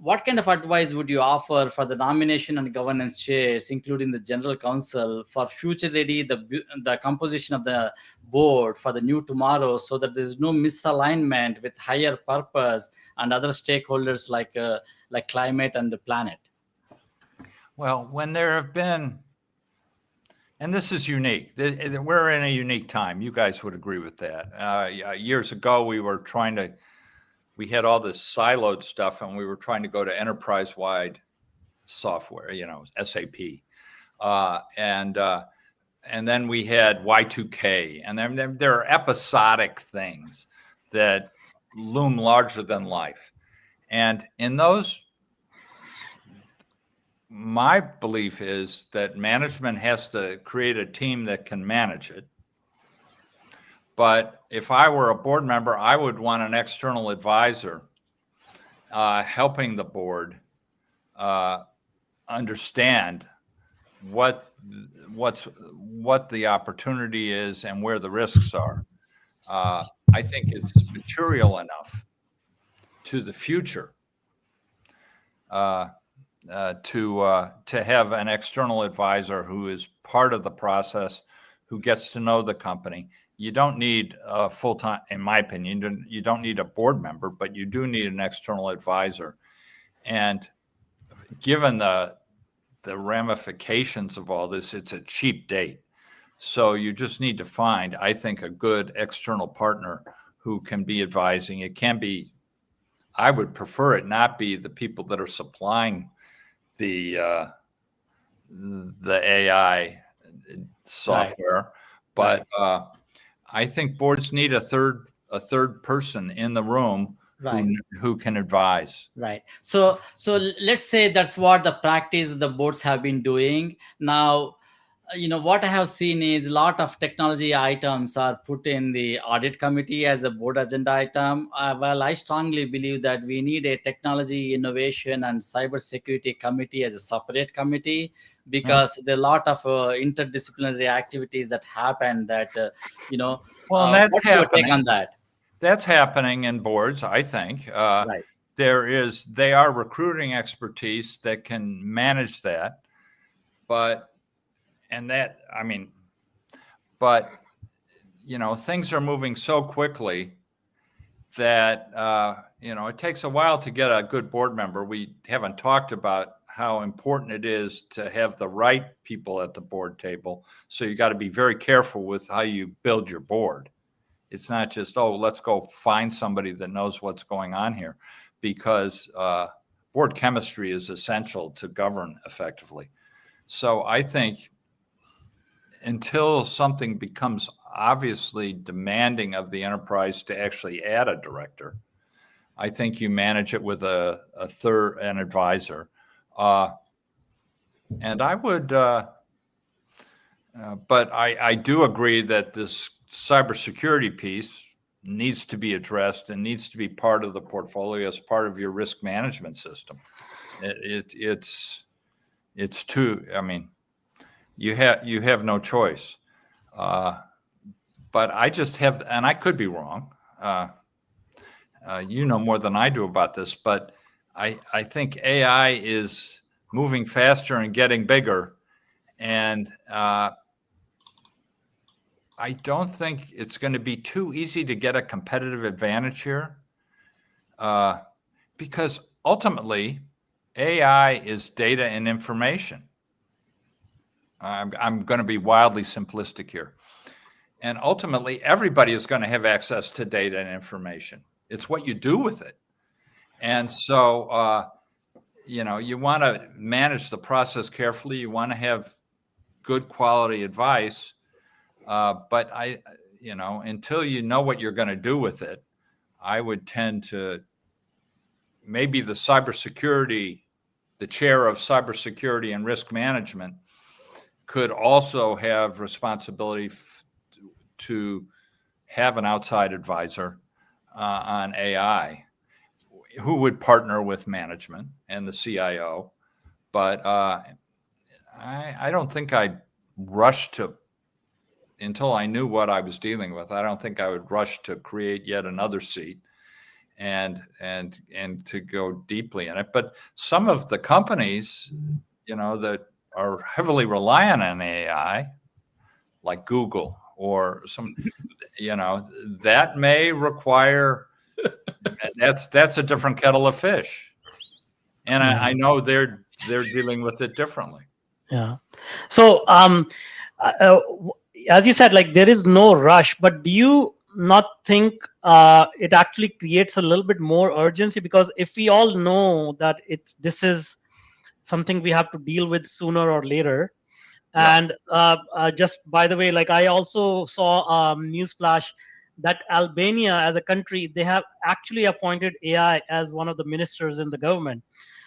what kind of advice would you offer for the nomination and governance chairs, including the general counsel, for future ready the composition of the board for the new tomorrow, so that there is no misalignment with higher purpose and other stakeholders like climate and the planet? Well, when there have been, and this is unique, we're in a unique time. You guys would agree with that. Years ago, we had all this siloed stuff, and we were trying to go to enterprise-wide software, SAP. And then we had Y2K, and then there are episodic things that loom larger than life. And in those, my belief is that management has to create a team that can manage it. But if I were a board member, I would want an external advisor helping the board understand what the opportunity is and where the risks are. I think it's material enough to the future to have an external advisor who is part of the process, who gets to know the company. You don't need a full-time, in my opinion, you don't need a board member, but you do need an external advisor. And given the ramifications of all this, it's a cheap date. So you just need to find, I think, a good external partner who can be advising. It can be, I would prefer it not be the people that are supplying the AI software, but I think boards need a third person in the room who can advise. Right. So let's say that's what the practice the boards have been doing. Now, what I have seen is a lot of technology items are put in the audit committee as a board agenda item. Well, I strongly believe that we need a technology innovation and cybersecurity committee as a separate committee, because there are a lot of interdisciplinary activities that happen that, well, that's what's your take on that? That's happening in boards, I think. Right. They are recruiting expertise that can manage that, but things are moving so quickly that, it takes a while to get a good board member. We haven't talked about how important it is to have the right people at the board table. So you got to be very careful with how you build your board. It's not just, let's go find somebody that knows what's going on here, because board chemistry is essential to govern effectively. So I think until something becomes obviously demanding of the enterprise to actually add a director, I think you manage it with an advisor. And I would, but I do agree that this cybersecurity piece needs to be addressed and needs to be part of the portfolio as part of your risk management system. It's too, you have no choice. But I just have, and I could be wrong. You know more than I do about this, but I think AI is moving faster and getting bigger. And I don't think it's going to be too easy to get a competitive advantage here, because ultimately AI is data and information. I'm going to be wildly simplistic here. And ultimately, everybody is going to have access to data and information. It's what you do with it. And so, you want to manage the process carefully. You want to have good quality advice. But until you know what you're going to do with it, I would tend to maybe the chair of cybersecurity and risk management could also have responsibility to have an outside advisor on AI who would partner with management and the CIO. But I don't think I'd rush to, until I knew what I was dealing with, I don't think I would rush to create yet another seat. and to go deeply in it. But some of the companies, that are heavily reliant on AI, like Google or some, that may require, that's a different kettle of fish. And I know they're dealing with it differently. Yeah. So, as you said, like there is no rush, but do you not think it actually creates a little bit more urgency? Because if we all know that this is something we have to deal with sooner or later, Yeah. and just by the way, like I also saw news flash that Albania as a country, they have actually appointed AI as one of the ministers in the government.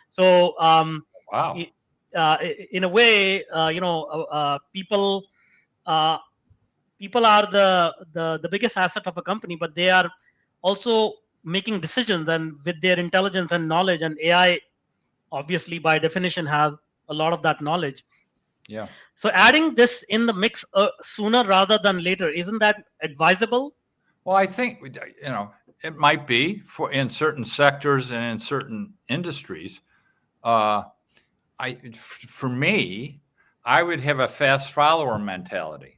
So Wow. in a way, people uh, people are the biggest asset of a company, but they are also making decisions, and with their intelligence and knowledge, and AI obviously by definition has a lot of that knowledge. Yeah. So adding this in the mix sooner rather than later, isn't that advisable? Well, I think, it might be in certain sectors and in certain industries. For me, I would have a fast follower mentality.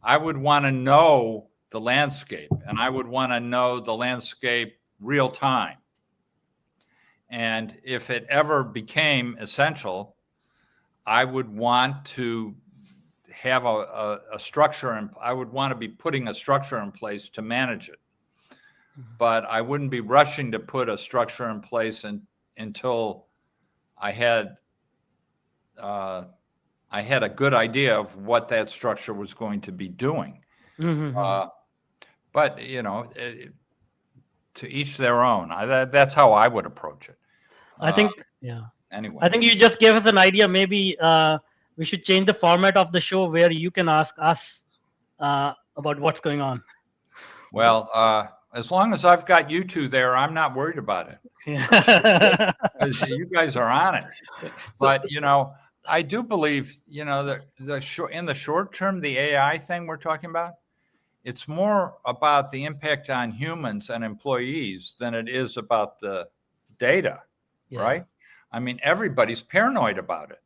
I would want to know the landscape, and I would want to know the landscape real time. And if it ever became essential, I would want to have a structure, and I would want to be putting a structure in place to manage it. But I wouldn't be rushing to put a structure in place until I had a good idea of what that structure was going to be doing. But to each their own. That's how I would approach it. I think, yeah. Anyway, I think you just gave us an idea. Maybe we should change the format of the show where you can ask us about what's going on. Well, as long as I've got you two there, I'm not worried about it. Yeah. Because you guys are on it. But I do believe in the short term, the AI thing we're talking about, it's more about the impact on humans and employees than it is about the data, right? I mean, everybody's paranoid about it.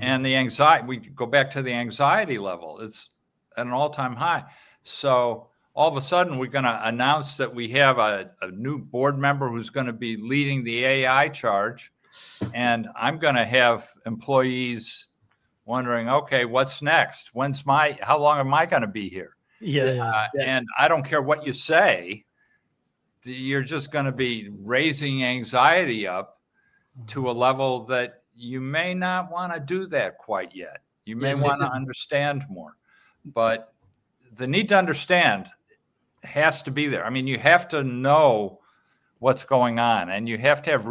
And the anxiety, we go back to the anxiety level, it's at an all-time high. So all of a sudden, we're going to announce that we have a new board member who's going to be leading the AI charge. And I'm going to have employees wondering, okay, what's next? How long am I going to be here? And I don't care what you say, you're just going to be raising anxiety up to a level that you may not want to do that quite yet. You may want to understand more, but the need to understand has to be there. I mean, you have to know what's going on, and you have to have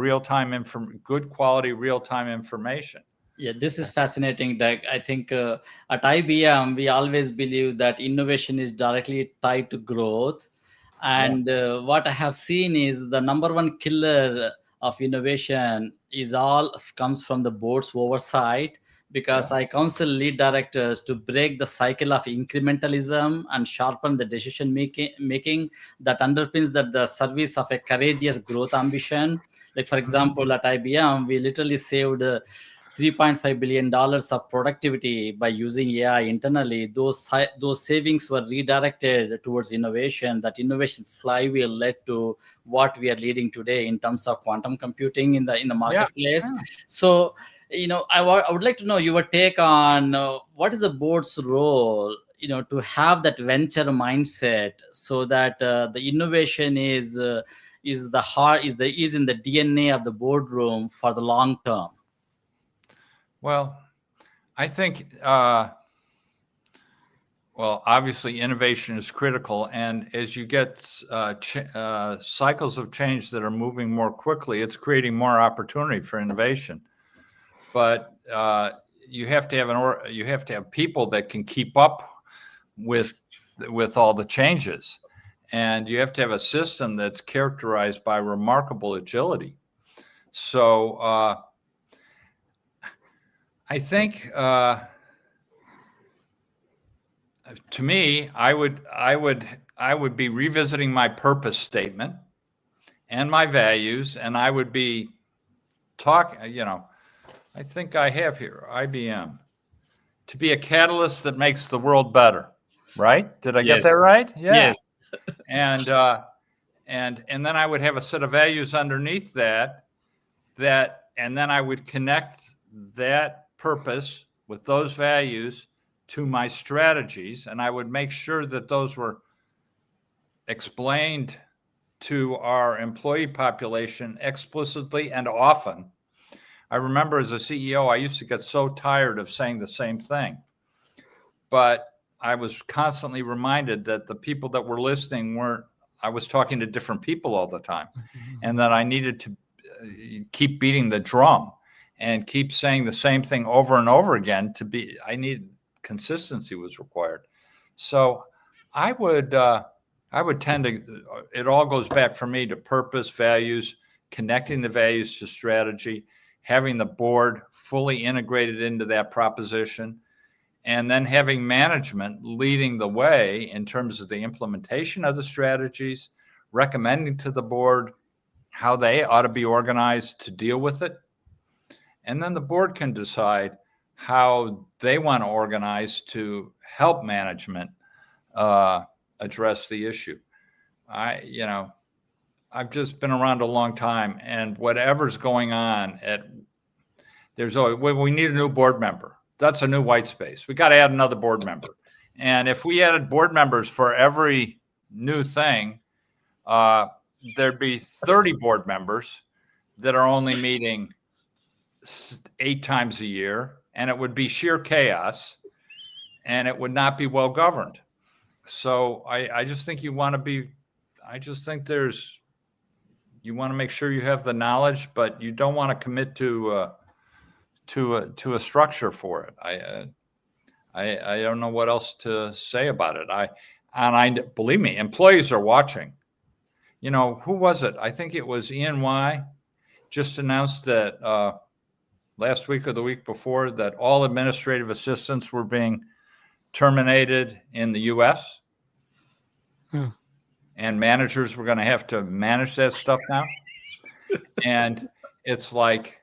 good quality real-time information. Yeah, this is fascinating, Doug. I think at IBM, we always believe that innovation is directly tied to growth. And what I have seen is the number one killer of innovation comes from the board's oversight, because I counsel lead directors to break the cycle of incrementalism and sharpen the decision making that underpins the service of a courageous growth ambition. Like, for example, at IBM, we literally saved $3.5 billion of productivity by using AI internally. Those savings were redirected towards innovation. That innovation flywheel led to what we are leading today in terms of quantum computing in the marketplace. So, I would like to know your take on what is the board's role, to have that venture mindset, so that the innovation is in the DNA of the boardroom for the long term. Well, I think, obviously innovation is critical. And as you get cycles of change that are moving more quickly, it's creating more opportunity for innovation. But you have to have people that can keep up with all the changes. And you have to have a system that's characterized by remarkable agility. So, I think, to me, I would be revisiting my purpose statement. and my values, and I would be talking, I think I have here, IBM, to be a catalyst that makes the world better, right? Did I get that right? Yeah. Yes. And then I would have a set of values underneath that, and then I would connect that purpose with those values to my strategies, and I would make sure that those were explained to our employee population explicitly and often. I remember as a CEO, I used to get so tired of saying the same thing, but I was constantly reminded that the people that were listening I was talking to different people all the time, and that I needed to keep beating the drum and keep saying the same thing over and over again consistency was required. So I would tend to, it all goes back for me to purpose, values, connecting the values to strategy, having the board fully integrated into that proposition, and then having management leading the way in terms of the implementation of the strategies, recommending to the board how they ought to be organized to deal with it. And then the board can decide how they want to organize to help management address the issue. I've just been around a long time, and whatever's going on we need a new board member. That's a new white space. We got to add another board member. And if we added board members for every new thing, there'd be 30 board members that are only meeting 8 times a year, and it would be sheer chaos, and it would not be well governed. So I just think you want to make sure you have the knowledge, but you don't want to commit to a structure for it. I don't know what else to say about it. I believe me, employees are watching. Who was it? I think it was E&Y just announced that last week or the week before that all administrative assistants were being terminated in the U.S. And managers were going to have to manage that stuff now. And it's like,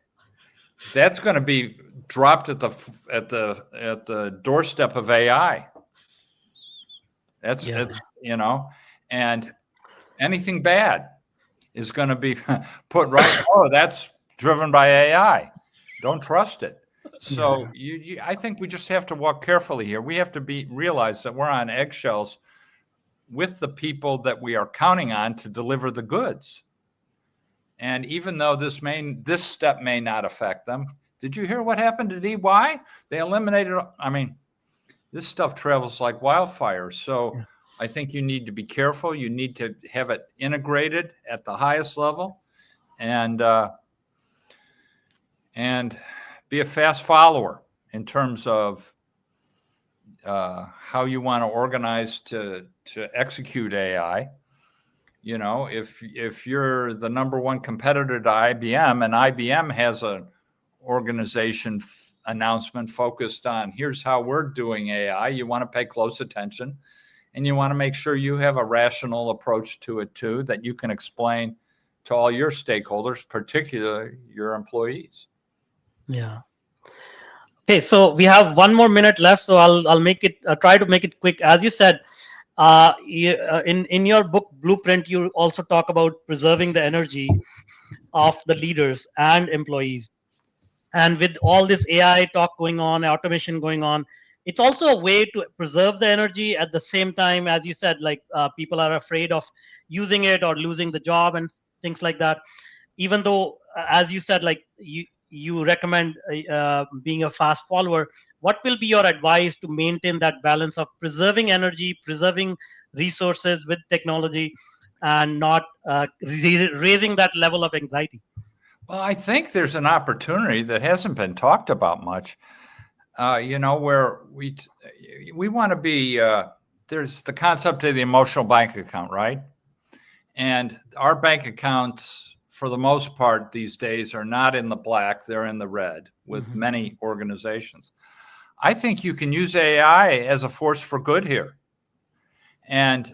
that's going to be dropped at the doorstep of AI. It's and anything bad is going to be put right. Oh, that's driven by AI. Don't trust it. So I think we just have to walk carefully here. We have to realize that we're on eggshells with the people that we are counting on to deliver the goods. And even though this step may not affect them, did you hear what happened at EY? They eliminated, this stuff travels like wildfire. So I think you need to be careful. You need to have it integrated at the highest level, and be a fast follower in terms of how you want to organize to execute AI. If you're the number one competitor to IBM, and IBM has an organization announcement focused on here's how we're doing AI, you want to pay close attention, and you want to make sure you have a rational approach to it too, that you can explain to all your stakeholders, particularly your employees. Yeah. Okay, so we have 1 more minute left, so I'll make it try to make it quick. As you said, in your book Blueprint, you also talk about preserving the energy of the leaders and employees. And with all this AI talk going on, automation going on, it's also a way to preserve the energy at the same time. As you said, like people are afraid of using it or losing the job and things like that. Even though, as you said, like you recommend being a fast follower, what will be your advice to maintain that balance of preserving energy, preserving resources with technology, and not raising that level of anxiety? Well, I think there's an opportunity that hasn't been talked about much, where we want to be, there's the concept of the emotional bank account, right? And our bank accounts, for the most part these days, are not in the black, they're in the red with many organizations. I think you can use AI as a force for good here. And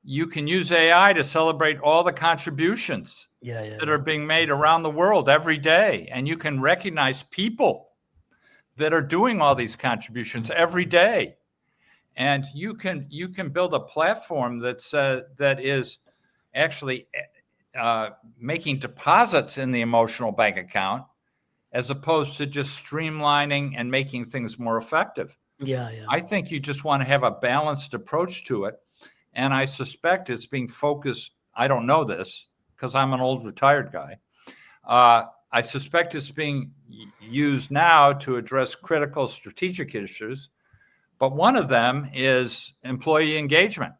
you can use AI to celebrate all the contributions that are being made around the world every day. And you can recognize people that are doing all these contributions every day. And you can build a platform that is actually making deposits in the emotional bank account, as opposed to just streamlining and making things more effective. I think you just want to have a balanced approach to it. And I suspect it's being focused. I don't know this because I'm an old retired guy. I suspect it's being used now to address critical strategic issues. But one of them is employee engagement.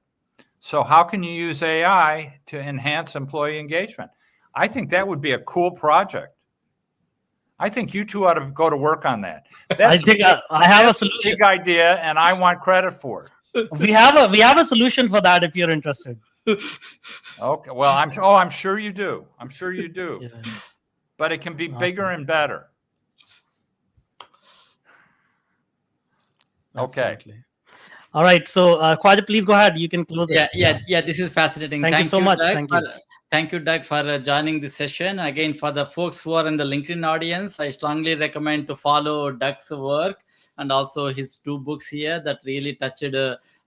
So how can you use AI to enhance employee engagement? I think that would be a cool project. I think you two ought to go to work on that. I think I have a solution. Big idea, and I want credit for it. We have a solution for that if you're interested. Okay. Well, I'm sure you do. I'm sure you do. Yeah. But it can be bigger and better. Okay. Absolutely. All right. So, Khwaja, please go ahead. You can close it. Yeah. This is fascinating. Thank you so much. Doug, Thank you. Thank you, Doug, for joining this session. Again, for the folks who are in the LinkedIn audience, I strongly recommend to follow Doug's work and also his 2 books here that really touched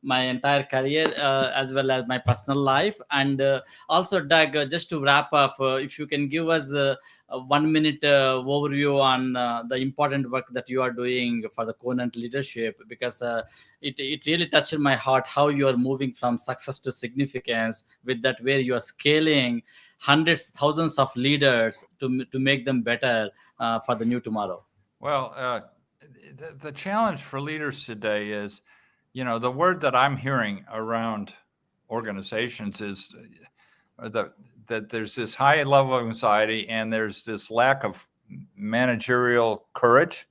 my entire career as well as my personal life. And also, Doug, just to wrap up, if you can give us a 1-minute overview on the important work that you are doing for the Conant leadership, because it really touched my heart how you are moving from success to significance with that, where you are scaling hundreds, thousands of leaders to make them better for the new tomorrow. Well, the challenge for leaders today is, the word that I'm hearing around organizations is that there's this high level of anxiety and there's this lack of managerial courage.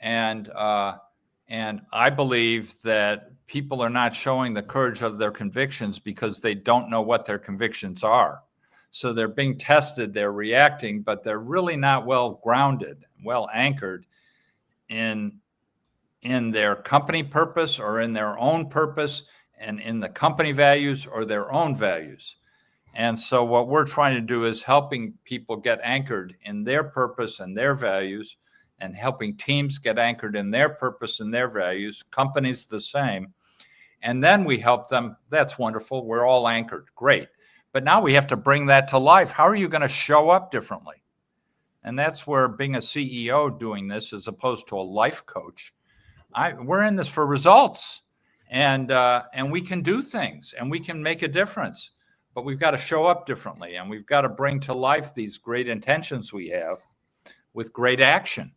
And I believe that people are not showing the courage of their convictions because they don't know what their convictions are. So they're being tested, they're reacting, but they're really not well grounded, well anchored in their company purpose or in their own purpose and in the company values or their own values. And so what we're trying to do is helping people get anchored in their purpose and their values, and helping teams get anchored in their purpose and their values, companies the same. And then we help them. That's wonderful. We're all anchored. Great. But now we have to bring that to life. How are you going to show up differently? And that's where being a CEO doing this as opposed to a life coach, we're in this for results, and we can do things and we can make a difference, but we've got to show up differently, and we've got to bring to life these great intentions we have with great action.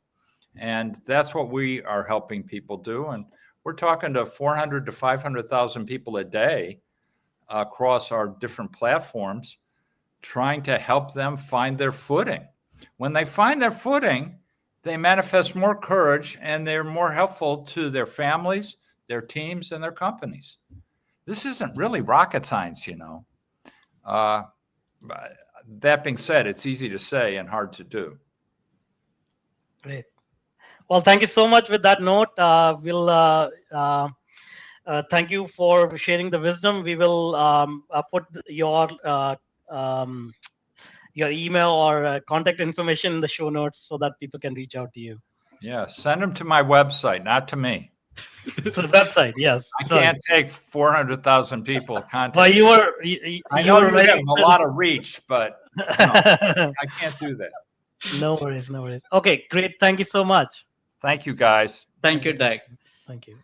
And that's what we are helping people do. And we're talking to 400 to 500,000 people a day across our different platforms, trying to help them find their footing. When they find their footing, they manifest more courage and they're more helpful to their families, their teams, and their companies. This isn't really rocket science, That being said, it's easy to say and hard to do. Great. Well, thank you so much. With that note, we'll thank you for sharing the wisdom. We will put your email or contact information in the show notes so that people can reach out to you. Yeah, send them to my website, not to me. So the website, yes. I can't take 400,000 people contact. Well, I know you have a lot of reach, but I can't do that. No worries. Okay, great. Thank you so much. Thank you, guys. Thank you, Doug. Thank you.